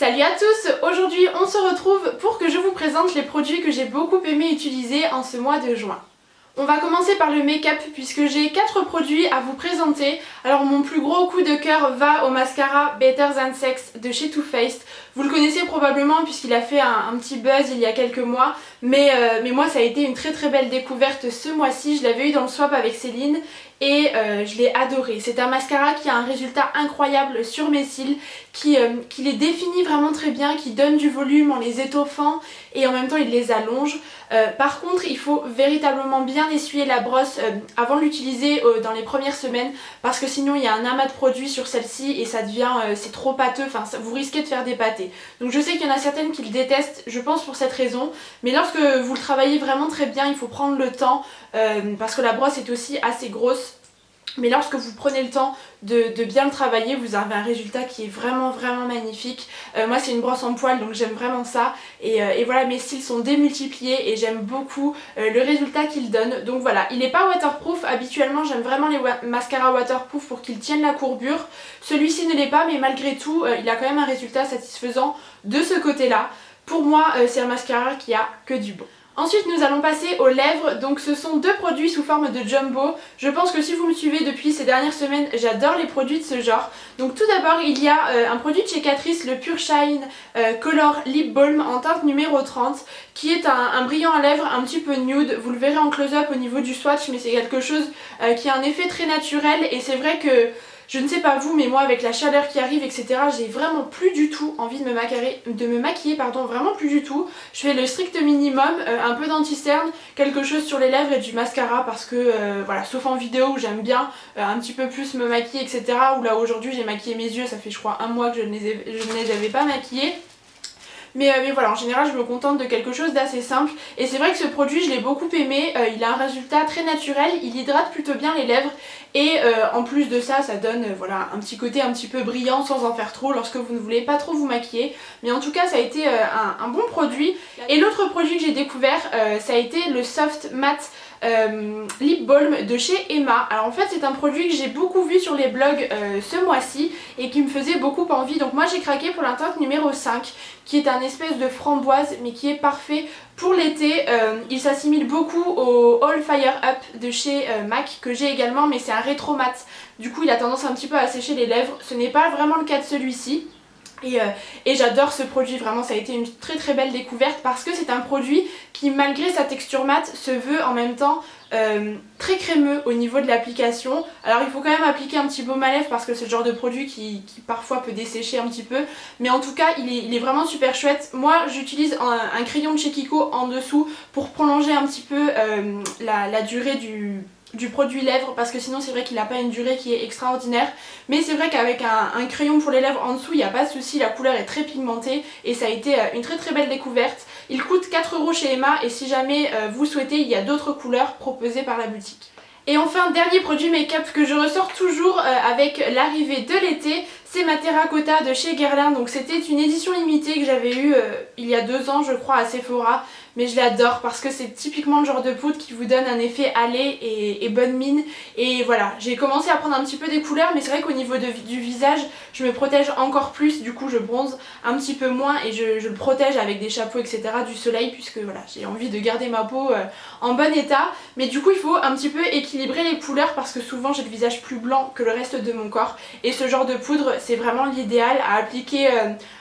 Salut à tous! Aujourd'hui on se retrouve pour que je vous présente les produits que j'ai beaucoup aimé utiliser en ce mois de juin. On va commencer par le make-up puisque j'ai 4 produits à vous présenter. Alors mon plus gros coup de cœur va au mascara Better Than Sex de chez Too Faced. Vous le connaissez probablement puisqu'il a fait un petit buzz il y a quelques mois, mais moi ça a été une très belle découverte ce mois-ci. Je l'avais eu dans le swap avec Céline et je l'ai adoré. C'est un mascara qui a un résultat incroyable sur mes cils, qui les définit vraiment très bien, qui donne du volume en les étoffant et en même temps il les allonge. Par contre il faut véritablement bien essuyer la brosse avant de l'utiliser dans les premières semaines parce que sinon il y a un amas de produits sur celle-ci et ça devient, c'est trop pâteux, enfin vous risquez de faire des pâtés. Donc je sais qu'il y en a certaines qui le détestent, je pense pour cette raison, mais lorsque vous le travaillez vraiment très bien il faut prendre le temps parce que la brosse est aussi assez grosse. Mais lorsque vous prenez le temps de bien le travailler, vous avez un résultat qui est vraiment magnifique. Moi c'est une brosse en poil donc j'aime vraiment ça. Et voilà, mes cils sont démultipliés et j'aime beaucoup le résultat qu'il donne. Donc voilà, il n'est pas waterproof. Habituellement j'aime vraiment les mascaras waterproof pour qu'ils tiennent la courbure. Celui-ci ne l'est pas, mais malgré tout il a quand même un résultat satisfaisant de ce côté-là. Pour moi c'est un mascara qui a que du bon. Ensuite nous allons passer aux lèvres, donc ce sont 2 produits sous forme de jumbo. Je pense que si vous me suivez depuis ces dernières semaines, j'adore les produits de ce genre. Donc tout d'abord il y a un produit de chez Catrice, le Pure Shine Color Lip Balm en teinte numéro 30, qui est un brillant à lèvres un petit peu nude. Vous le verrez en close-up au niveau du swatch, mais c'est quelque chose qui a un effet très naturel et c'est vrai que je ne sais pas vous, mais moi avec la chaleur qui arrive etc, j'ai vraiment plus du tout envie de me maquiller, vraiment plus du tout. Je fais le strict minimum, un peu d'anti-cerne, quelque chose sur les lèvres et du mascara parce que voilà, sauf en vidéo où j'aime bien un petit peu plus me maquiller etc, où là aujourd'hui j'ai maquillé mes yeux, ça fait je crois un mois que je ne les avais pas maquillés. Mais voilà, en général je me contente de quelque chose d'assez simple et c'est vrai que ce produit je l'ai beaucoup aimé, il a un résultat très naturel, il hydrate plutôt bien les lèvres et en plus de ça, ça donne voilà, un petit côté un petit peu brillant sans en faire trop lorsque vous ne voulez pas trop vous maquiller. Mais en tout cas ça a été un bon produit. Et l'autre produit que j'ai découvert ça a été le Soft Matte Lip Balm de chez Emma. Alors en fait c'est un produit que j'ai beaucoup vu sur les blogs ce mois-ci et qui me faisait beaucoup envie. Donc moi j'ai craqué pour la teinte numéro 5 qui est un espèce de framboise mais qui est parfait pour l'été. Il s'assimile beaucoup au All Fire Up de chez MAC que j'ai également, mais c'est un rétro mat. Du coup il a tendance un petit peu à sécher les lèvres. Ce n'est pas vraiment le cas de celui-ci. Et j'adore ce produit, vraiment ça a été une très belle découverte parce que c'est un produit qui malgré sa texture mate se veut en même temps très crémeux au niveau de l'application. Alors il faut quand même appliquer un petit baume à lèvres parce que c'est le genre de produit qui parfois peut dessécher un petit peu, mais en tout cas il est vraiment super chouette. Moi j'utilise un crayon de chez Kiko en dessous pour prolonger un petit peu la durée du produit lèvres parce que sinon c'est vrai qu'il n'a pas une durée qui est extraordinaire, mais c'est vrai qu'avec un crayon pour les lèvres en dessous il n'y a pas de souci, la couleur est très pigmentée et ça a été une très belle découverte. Il coûte 4 € chez Emma et si jamais vous souhaitez il y a d'autres couleurs proposées par la boutique. Et enfin dernier produit make-up que je ressors toujours avec l'arrivée de l'été, c'est ma terracotta de chez Guerlain. Donc c'était une édition limitée que j'avais eue il y a 2 ans je crois à Sephora. Mais je l'adore parce que c'est typiquement le genre de poudre qui vous donne un effet allé et bonne mine. Et voilà, j'ai commencé à prendre un petit peu des couleurs, mais c'est vrai qu'au niveau du visage, je me protège encore plus. Du coup, je bronze un petit peu moins et je le protège avec des chapeaux, etc. du soleil, puisque voilà, j'ai envie de garder ma peau en bon état. Mais du coup, il faut un petit peu équilibrer les couleurs parce que souvent, j'ai le visage plus blanc que le reste de mon corps. Et ce genre de poudre, c'est vraiment l'idéal à appliquer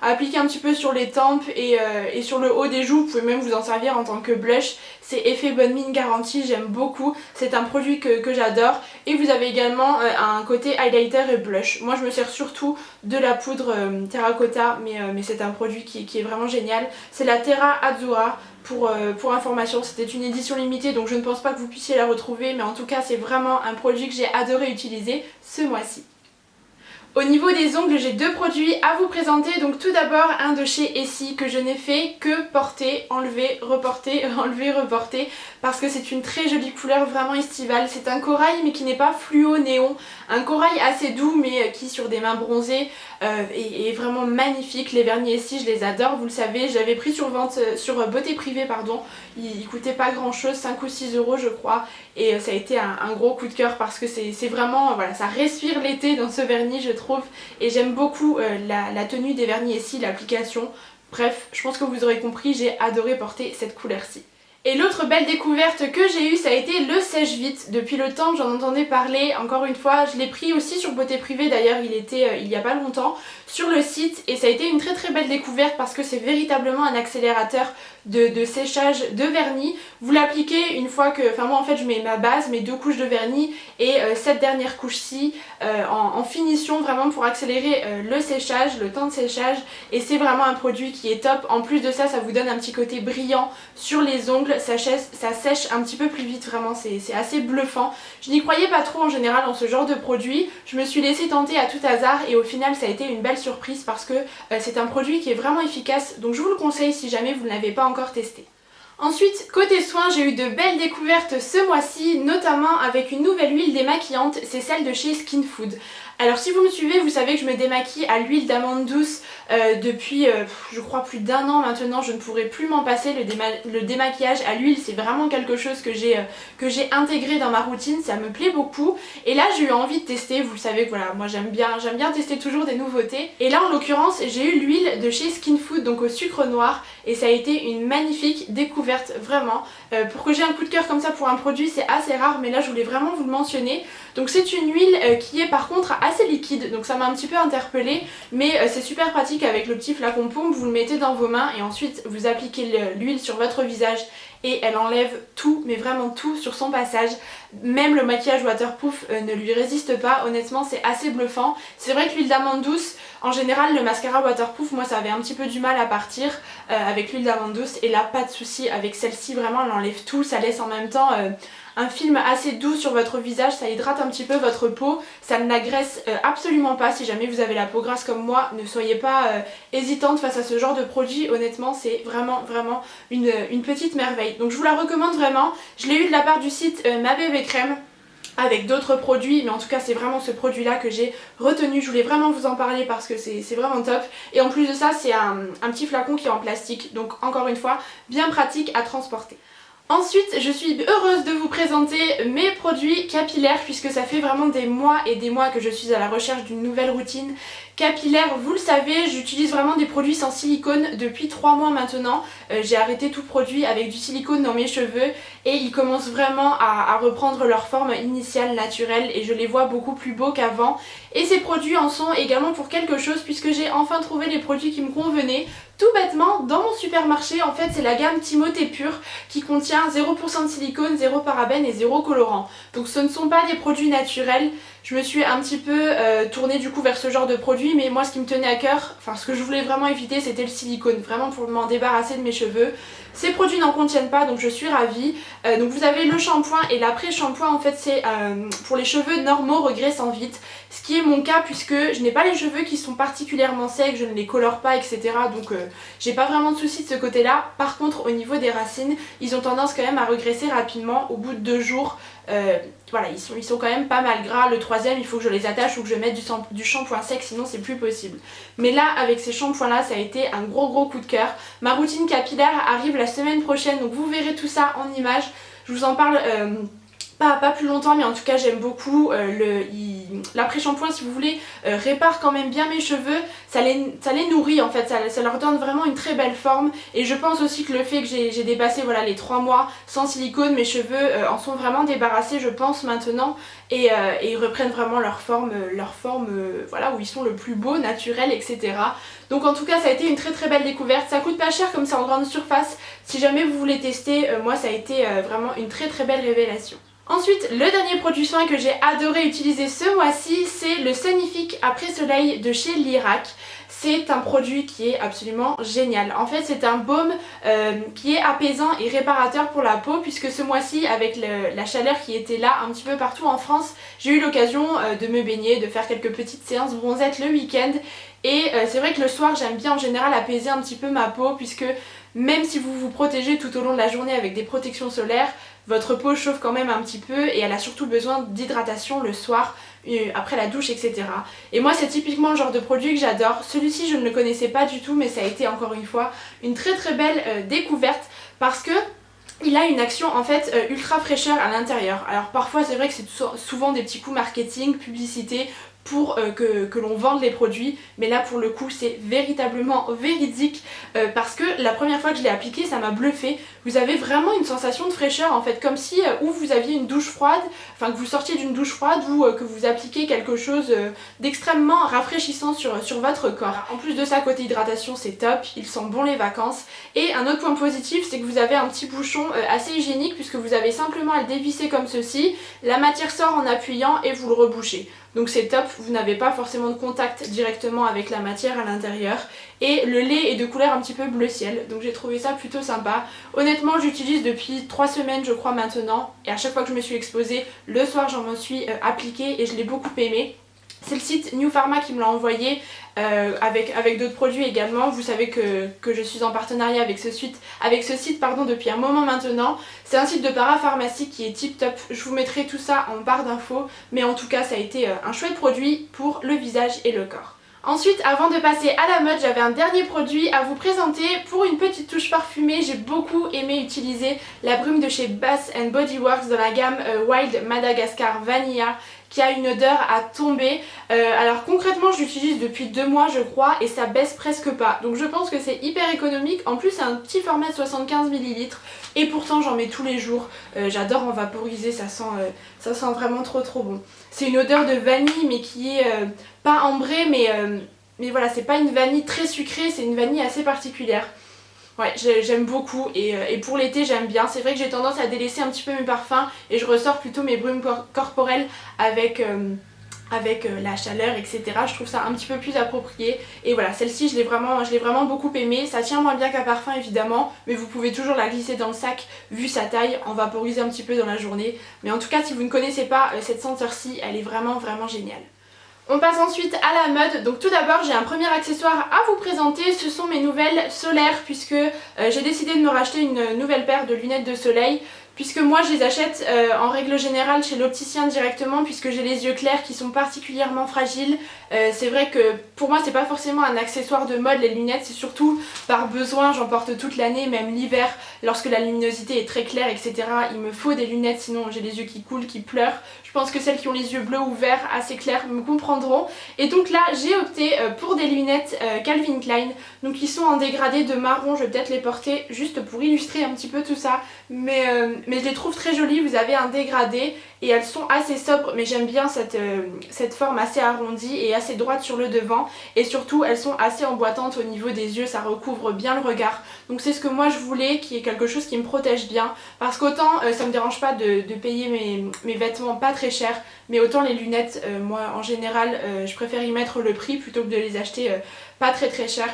un petit peu sur les tempes et sur le haut des joues. Vous pouvez même vous en servir en tant que blush, c'est effet bonne mine garantie, j'aime beaucoup, c'est un produit que j'adore. Et vous avez également un côté highlighter et blush. Moi je me sers surtout de la poudre terracotta, mais c'est un produit qui est vraiment génial. C'est la Terra Azzurra. Pour information, c'était une édition limitée donc je ne pense pas que vous puissiez la retrouver, mais en tout cas c'est vraiment un produit que j'ai adoré utiliser ce mois-ci. Au niveau des ongles, j'ai 2 produits à vous présenter. Donc tout d'abord un de chez Essie que je n'ai fait que porter, enlever, reporter, enlever, reporter parce que c'est une très jolie couleur vraiment estivale. C'est un corail mais qui n'est pas fluo néon, un corail assez doux mais qui sur des mains bronzées est vraiment magnifique. Les vernis Essie je les adore, vous le savez, je l'avais pris sur vente sur Beauté Privée pardon. Il coûtait pas grand chose, 5 ou 6 € je crois, et ça a été un gros coup de cœur parce que c'est vraiment, voilà, ça respire l'été dans ce vernis je trouve. retrouve et j'aime beaucoup la tenue des vernis ici, l'application. Bref, je pense que vous aurez compris, j'ai adoré porter cette couleur-ci. Et l'autre belle découverte que j'ai eue, ça a été le sèche-vite. Depuis le temps que j'en entendais parler, encore une fois, je l'ai pris aussi sur Beauté Privée, d'ailleurs il était il y a pas longtemps, sur le site, et ça a été une très belle découverte parce que c'est véritablement un accélérateur de séchage de vernis. Vous l'appliquez une fois que, enfin moi en fait je mets ma base, mes 2 couches de vernis et cette dernière couche-ci en finition vraiment pour accélérer le séchage, le temps de séchage, et c'est vraiment un produit qui est top. En plus de ça, ça vous donne un petit côté brillant sur les ongles, ça sèche un petit peu plus vite, vraiment c'est assez bluffant. Je n'y croyais pas trop en général dans ce genre de produit, je me suis laissée tenter à tout hasard et au final ça a été une belle surprise parce que c'est un produit qui est vraiment efficace, donc je vous le conseille si jamais vous ne l'avez pas encore testé. Ensuite, côté soins, j'ai eu de belles découvertes ce mois-ci, notamment avec une nouvelle huile démaquillante, c'est celle de chez Skin Food. Alors si vous me suivez, vous savez que je me démaquille à l'huile d'amande douce depuis je crois plus d'1 an maintenant. Je ne pourrai plus m'en passer. Le démaquillage à l'huile, c'est vraiment quelque chose que j'ai intégré dans ma routine, ça me plaît beaucoup. Et là j'ai eu envie de tester, vous savez que voilà, moi j'aime bien tester toujours des nouveautés. Et là en l'occurrence j'ai eu l'huile de chez Skin Food, donc au sucre noir, et ça a été une magnifique découverte, vraiment. Pour que j'ai un coup de cœur comme ça pour un produit, c'est assez rare, mais là je voulais vraiment vous le mentionner. Donc c'est une huile qui est par contre assez liquide, donc ça m'a un petit peu interpellée, mais c'est super pratique avec le petit flacon pompe, vous le mettez dans vos mains et ensuite vous appliquez l'huile sur votre visage et elle enlève tout, mais vraiment tout sur son passage. Même le maquillage waterproof ne lui résiste pas, honnêtement c'est assez bluffant. C'est vrai que l'huile d'amande douce, en général le mascara waterproof, moi ça avait un petit peu du mal à partir avec l'huile d'amande douce, et là pas de souci avec celle-ci, vraiment elle enlève tout, ça laisse en même temps un film assez doux sur votre visage, ça hydrate un petit peu votre peau, ça ne l'agresse absolument pas. Si jamais vous avez la peau grasse comme moi, ne soyez pas hésitante face à ce genre de produit, honnêtement c'est vraiment une petite merveille. Donc je vous la recommande vraiment, je l'ai eu de la part du site Ma Bébé Crème, avec d'autres produits, mais en tout cas c'est vraiment ce produit là que j'ai retenu. Je voulais vraiment vous en parler parce que c'est vraiment top, et en plus de ça c'est un petit flacon qui est en plastique, donc encore une fois bien pratique à transporter. Ensuite, je suis heureuse de vous présenter mes produits capillaires puisque ça fait vraiment des mois et des mois que je suis à la recherche d'une nouvelle routine capillaire. Vous le savez, j'utilise vraiment des produits sans silicone depuis 3 mois maintenant. J'ai arrêté tout produit avec du silicone dans mes cheveux et ils commencent vraiment à reprendre leur forme initiale naturelle et je les vois beaucoup plus beaux qu'avant. Et ces produits en sont également pour quelque chose puisque j'ai enfin trouvé les produits qui me convenaient. Tout bêtement, dans mon supermarché, en fait c'est la gamme Timothée Pure qui contient 0% de silicone, 0 parabène et 0 colorant. Donc ce ne sont pas des produits naturels. Je me suis un petit peu tournée du coup vers ce genre de produit, mais moi ce qui me tenait à cœur, enfin ce que je voulais vraiment éviter, c'était le silicone, vraiment pour m'en débarrasser de mes cheveux. Ces produits n'en contiennent pas, donc je suis ravie. Donc vous avez le shampoing et l'après-shampoing, en fait c'est pour les cheveux normaux regraissant vite, ce qui est mon cas puisque je n'ai pas les cheveux qui sont particulièrement secs, je ne les colore pas, etc. Donc j'ai pas vraiment de soucis de ce côté là. Par contre au niveau des racines, ils ont tendance quand même à regresser rapidement au bout de 2 jours. Voilà, ils sont quand même pas mal gras. Le troisième, il faut que je les attache ou que je mette du shampoing sec, sinon c'est plus possible. Mais là, avec ces shampoings là, ça a été un gros coup de cœur. Ma routine capillaire arrive la semaine prochaine, donc vous verrez tout ça en images. Je vous en parle pas plus longtemps, mais en tout cas j'aime beaucoup. L'après-shampoing, si vous voulez, répare quand même bien mes cheveux, ça les nourrit en fait, ça leur donne vraiment une très belle forme. Et je pense aussi que le fait que j'ai dépassé voilà, les 3 mois sans silicone, mes cheveux en sont vraiment débarrassés je pense maintenant, et ils reprennent vraiment leur forme voilà, où ils sont le plus beaux, naturels, etc. Donc en tout cas ça a été une très belle découverte, ça coûte pas cher comme ça en grande surface. Si jamais vous voulez tester, moi ça a été vraiment une très belle révélation. Ensuite, le dernier produit soin que j'ai adoré utiliser ce mois-ci, c'est le Sonifique après soleil de chez Lirac. C'est un produit qui est absolument génial. En fait, c'est un baume qui est apaisant et réparateur pour la peau, puisque ce mois-ci, avec la chaleur qui était là un petit peu partout en France, j'ai eu l'occasion de me baigner, de faire quelques petites séances bronzettes le week-end. Et c'est vrai que le soir, j'aime bien en général apaiser un petit peu ma peau, puisque même si vous vous protégez tout au long de la journée avec des protections solaires, votre peau chauffe quand même un petit peu et elle a surtout besoin d'hydratation le soir, après la douche, etc. Et moi c'est typiquement le genre de produit que j'adore. Celui-ci je ne le connaissais pas du tout, mais ça a été encore une fois une très belle découverte parce que il a une action en fait ultra fraîcheur à l'intérieur. Alors parfois c'est vrai que c'est souvent des petits coups marketing, publicité, pour que l'on vende les produits, mais là pour le coup c'est véritablement véridique parce que la première fois que je l'ai appliqué ça m'a bluffé. Vous avez vraiment une sensation de fraîcheur en fait, comme si ou vous aviez une douche froide, enfin que vous sortiez d'une douche froide ou que vous appliquez quelque chose d'extrêmement rafraîchissant sur votre corps. En plus de ça, côté hydratation c'est top, il sent bon les vacances. Et un autre point positif c'est que vous avez un petit bouchon assez hygiénique puisque vous avez simplement à le dévisser comme ceci, la matière sort en appuyant et vous le rebouchez. Donc c'est top, vous n'avez pas forcément de contact directement avec la matière à l'intérieur. Et le lait est de couleur un petit peu bleu ciel, donc j'ai trouvé ça plutôt sympa. Honnêtement j'utilise depuis 3 semaines je crois maintenant, et à chaque fois que je me suis exposée, le soir j'en m'en suis appliquée et je l'ai beaucoup aimé. C'est le site New Pharma qui me l'a envoyé avec d'autres produits également. Vous savez que je suis en partenariat avec ce site depuis un moment maintenant. C'est un site de parapharmacie qui est tip top. Je vous mettrai tout ça en barre d'infos. Mais en tout cas ça a été un chouette produit pour le visage et le corps. Ensuite, avant de passer à la mode, j'avais un dernier produit à vous présenter. Pour une petite touche parfumée, j'ai beaucoup aimé utiliser la brume de chez Bath Body Works dans la gamme Wild Madagascar Vanilla, qui a une odeur à tomber. Alors concrètement je l'utilise depuis 2 mois je crois et ça baisse presque pas. Donc je pense que c'est hyper économique. En plus c'est un petit format de 75 ml et pourtant j'en mets tous les jours. J'adore en vaporiser, ça sent vraiment trop bon. C'est une odeur de vanille mais qui est pas ambrée mais voilà, c'est pas une vanille très sucrée, c'est une vanille assez particulière. Ouais, j'aime beaucoup et pour l'été j'aime bien. C'est vrai que j'ai tendance à délaisser un petit peu mes parfums et je ressors plutôt mes brumes corporelles avec la chaleur etc. Je trouve ça un petit peu plus approprié et voilà, celle-ci je l'ai vraiment beaucoup aimée. Ça tient moins bien qu'un parfum évidemment, mais vous pouvez toujours la glisser dans le sac vu sa taille, en vaporiser un petit peu dans la journée. Mais en tout cas si vous ne connaissez pas cette senteur-ci, elle est vraiment géniale. On passe ensuite à la mode. Donc tout d'abord j'ai un premier accessoire à vous présenter, ce sont mes nouvelles solaires puisque j'ai décidé de me racheter une nouvelle paire de lunettes de soleil. Puisque moi je les achète en règle générale chez l'opticien directement puisque j'ai les yeux clairs qui sont particulièrement fragiles. C'est vrai que pour moi c'est pas forcément un accessoire de mode les lunettes, c'est surtout par besoin, j'en porte toute l'année, même l'hiver lorsque la luminosité est très claire etc. Il me faut des lunettes sinon j'ai les yeux qui coulent, qui pleurent. Je pense que celles qui ont les yeux bleus ou verts assez clairs me comprendront. Et donc là j'ai opté pour des lunettes Calvin Klein, donc qui sont en dégradé de marron. Je vais peut-être les porter juste pour illustrer un petit peu tout ça, mais je les trouve très jolies. Vous avez un dégradé et elles sont assez sobres, mais j'aime bien cette forme assez arrondie et assez droite sur le devant, et surtout elles sont assez emboîtantes au niveau des yeux, ça recouvre bien le regard. Donc c'est ce que moi je voulais, qui est quelque chose qui me protège bien, parce qu'autant ça me dérange pas de payer mes vêtements pas très cher, mais autant les lunettes moi en général je préfère y mettre le prix plutôt que de les acheter pas très cher.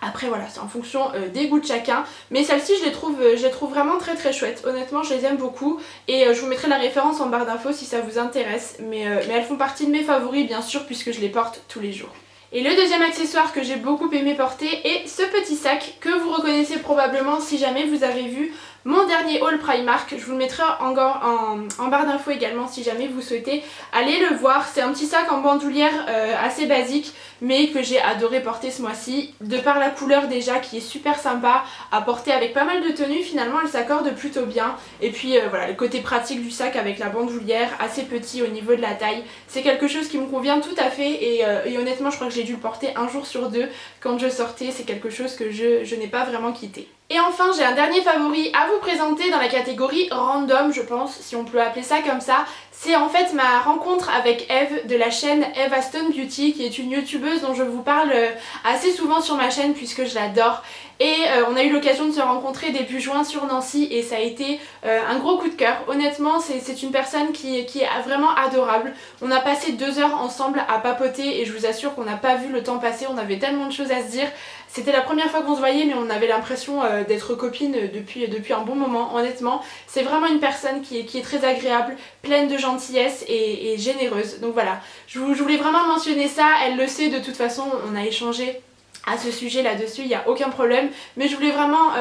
Après voilà, c'est en fonction des goûts de chacun, mais celles-ci je les trouve vraiment très chouettes. Honnêtement je les aime beaucoup et je vous mettrai la référence en barre d'infos si ça vous intéresse, mais elles font partie de mes favoris bien sûr puisque je les porte tous les jours. Et le deuxième accessoire que j'ai beaucoup aimé porter est ce petit sac que vous reconnaissez probablement si jamais vous avez vu mon dernier haul Primark. Je vous le mettrai en barre d'infos également si jamais vous souhaitez aller le voir. C'est un petit sac en bandoulière assez basique mais que j'ai adoré porter ce mois-ci, de par la couleur déjà qui est super sympa à porter avec pas mal de tenues. Finalement elle s'accorde plutôt bien, et puis voilà, le côté pratique du sac avec la bandoulière assez petit au niveau de la taille, c'est quelque chose qui me convient tout à fait et honnêtement je crois que j'ai dû le porter un jour sur deux quand je sortais. C'est quelque chose que je n'ai pas vraiment quitté. Et enfin j'ai un dernier favori à vous présenter dans la catégorie random, je pense, si on peut appeler ça comme ça. C'est en fait ma rencontre avec Eve de la chaîne Eve Aston Beauty, qui est une youtubeuse dont je vous parle assez souvent sur ma chaîne puisque je l'adore. Et on a eu l'occasion de se rencontrer début juin sur Nancy et ça a été un gros coup de cœur. Honnêtement c'est une personne qui est vraiment adorable. On a passé 2 heures ensemble à papoter et je vous assure qu'on n'a pas vu le temps passer, on avait tellement de choses à se dire. C'était la première fois qu'on se voyait mais on avait l'impression d'être copines depuis un bon moment. Honnêtement c'est vraiment une personne qui est très agréable, pleine de gentillesse et généreuse. Donc voilà, je voulais vraiment mentionner ça, elle le sait de toute façon, on a échangé à ce sujet là-dessus, il n'y a aucun problème, mais je voulais vraiment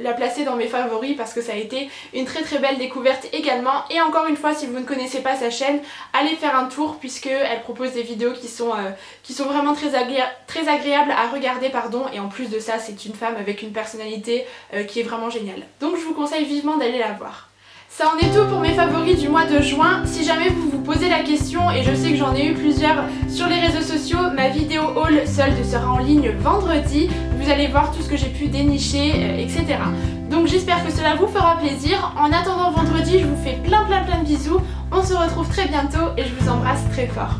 la placer dans mes favoris parce que ça a été une très belle découverte également. Et encore une fois, si vous ne connaissez pas sa chaîne, allez faire un tour puisqu'elle propose des vidéos qui sont vraiment très agréables à regarder, et en plus de ça c'est une femme avec une personnalité qui est vraiment géniale. Donc je vous conseille vivement d'aller la voir. Ça en est tout pour mes favoris du mois de juin. Si jamais vous vous posez la question, et je sais que j'en ai eu plusieurs sur les réseaux sociaux, ma vidéo haul solde sera en ligne vendredi. Vous allez voir tout ce que j'ai pu dénicher, etc. Donc j'espère que cela vous fera plaisir. En attendant vendredi, je vous fais plein de bisous. On se retrouve très bientôt et je vous embrasse très fort.